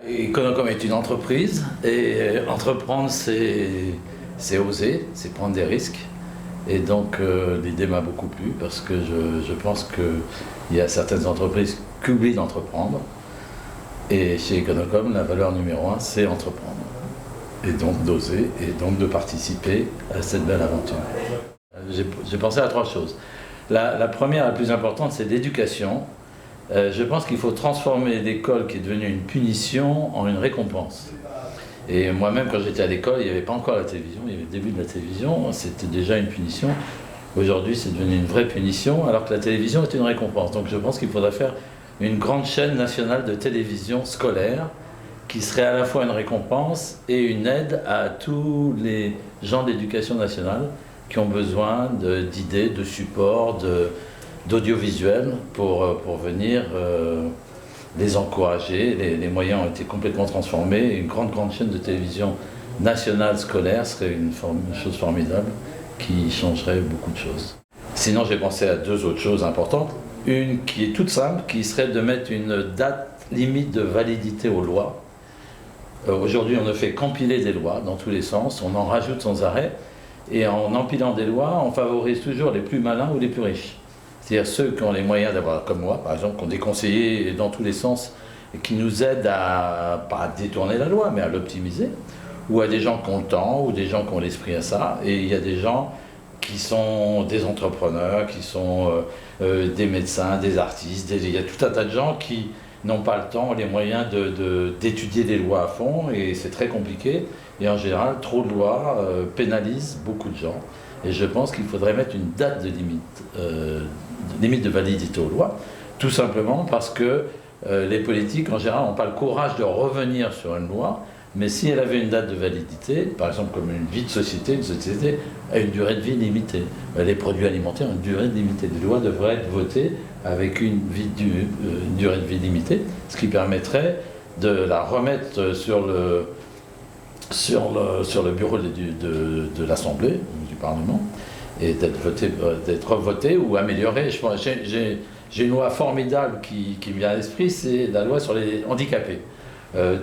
Econocom est une entreprise et entreprendre c'est oser, c'est prendre des risques. Et donc l'idée m'a beaucoup plu parce que je pense qu'il y a certaines entreprises qui oublient d'entreprendre. Et chez Econocom, la valeur numéro 1, c'est entreprendre. Et donc d'oser et donc de participer à cette belle aventure. J'ai pensé à trois choses. La première, la plus importante, c'est l'éducation. Je pense qu'il faut transformer l'école qui est devenue une punition en une récompense. Et moi-même, quand j'étais à l'école, il n'y avait pas encore la télévision, il y avait le début de la télévision, c'était déjà une punition. Aujourd'hui, c'est devenu une vraie punition, alors que la télévision est une récompense. Donc je pense qu'il faudrait faire une grande chaîne nationale de télévision scolaire qui serait à la fois une récompense et une aide à tous les gens d'éducation nationale qui ont besoin d'idées, de supports, d'audiovisuel pour venir les encourager. Les moyens ont été complètement transformés. Une grande chaîne de télévision nationale scolaire serait une chose formidable qui changerait beaucoup de choses. Sinon, j'ai pensé à deux autres choses importantes. Une qui est toute simple, qui serait de mettre une date limite de validité aux lois. Aujourd'hui, on ne fait qu'empiler des lois dans tous les sens, on en rajoute sans arrêt. Et en empilant des lois, on favorise toujours les plus malins ou les plus riches. C'est-à-dire ceux qui ont les moyens d'avoir, comme moi par exemple, qui ont des conseillers dans tous les sens et qui nous aident à, pas à détourner la loi, mais à l'optimiser, ou à des gens qui ont le temps, ou des gens qui ont l'esprit à ça. Et il y a des gens qui sont des entrepreneurs, qui sont des médecins, des artistes, il y a tout un tas de gens qui n'ont pas le temps, les moyens d'étudier des lois à fond, et c'est très compliqué. Et en général, trop de lois pénalisent beaucoup de gens. Et je pense qu'il faudrait mettre une date de limite de validité aux lois, tout simplement parce que les politiques, en général, n'ont pas le courage de revenir sur une loi, mais si elle avait une date de validité, par exemple comme une vie de société, une société a une durée de vie limitée. Les produits alimentaires ont une durée limitée. Les lois devraient être votées avec une durée de vie limitée, ce qui permettrait de la remettre sur le bureau de l'Assemblée, du Parlement, et d'être revotée ou améliorée. J'ai une loi formidable qui me vient à l'esprit, c'est la loi sur les handicapés.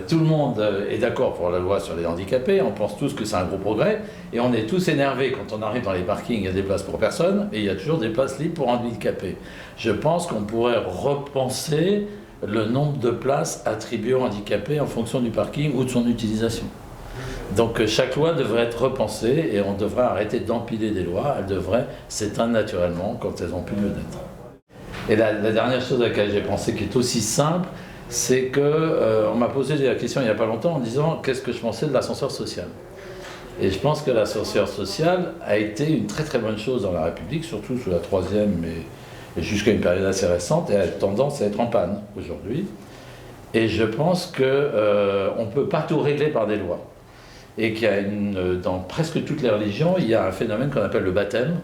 Tout le monde est d'accord pour la loi sur les handicapés, on pense tous que c'est un gros progrès, et on est tous énervés quand on arrive dans les parkings, il y a des places pour personne, et il y a toujours des places libres pour handicapés. Je pense qu'on pourrait repenser le nombre de places attribuées aux handicapés en fonction du parking ou de son utilisation. Donc chaque loi devrait être repensée et on devrait arrêter d'empiler des lois, elles devraient s'éteindre naturellement quand elles n'ont plus lieu d'être. Et la dernière chose à laquelle j'ai pensé, qui est aussi simple, c'est qu'on m'a posé la question il n'y a pas longtemps en disant qu'est-ce que je pensais de l'ascenseur social. Et je pense que l'ascenseur social a été une très bonne chose dans la République, surtout sous la troisième et jusqu'à une période assez récente, et a tendance à être en panne aujourd'hui. Et je pense qu'on ne peut pas tout régler par des lois. Et qu'il y a dans presque toutes les religions, il y a un phénomène qu'on appelle le baptême,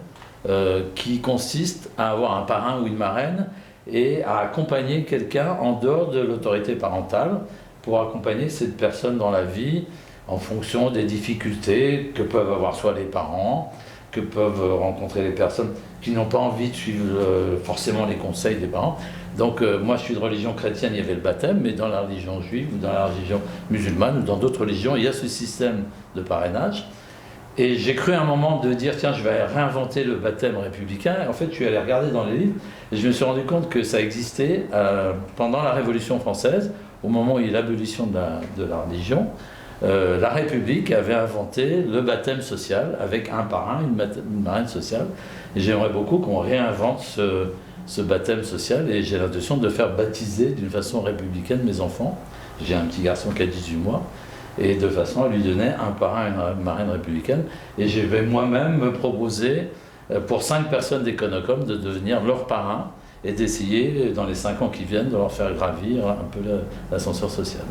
qui consiste à avoir un parrain ou une marraine et à accompagner quelqu'un en dehors de l'autorité parentale pour accompagner cette personne dans la vie en fonction des difficultés que peuvent avoir soit les parents, que peuvent rencontrer les personnes qui n'ont pas envie de suivre forcément les conseils des parents. Donc moi je suis de religion chrétienne, il y avait le baptême, mais dans la religion juive ou dans la religion musulmane ou dans d'autres religions, il y a ce système de parrainage. Et j'ai cru à un moment de dire tiens, je vais réinventer le baptême républicain. Et en fait, je suis allé regarder dans les livres et je me suis rendu compte que ça existait pendant la Révolution française, au moment où il y a eu l'abolition de la religion. La République avait inventé le baptême social avec un parrain, une marraine sociale. Et j'aimerais beaucoup qu'on réinvente ce baptême social et j'ai l'intention de faire baptiser d'une façon républicaine mes enfants. J'ai un petit garçon qui a 18 mois. Et de façon à lui donner un parrain et une marraine républicaine. Et je vais moi-même me proposer, pour 5 personnes d'Econocom, de devenir leur parrain et d'essayer, dans les 5 ans qui viennent, de leur faire gravir un peu l'ascenseur social.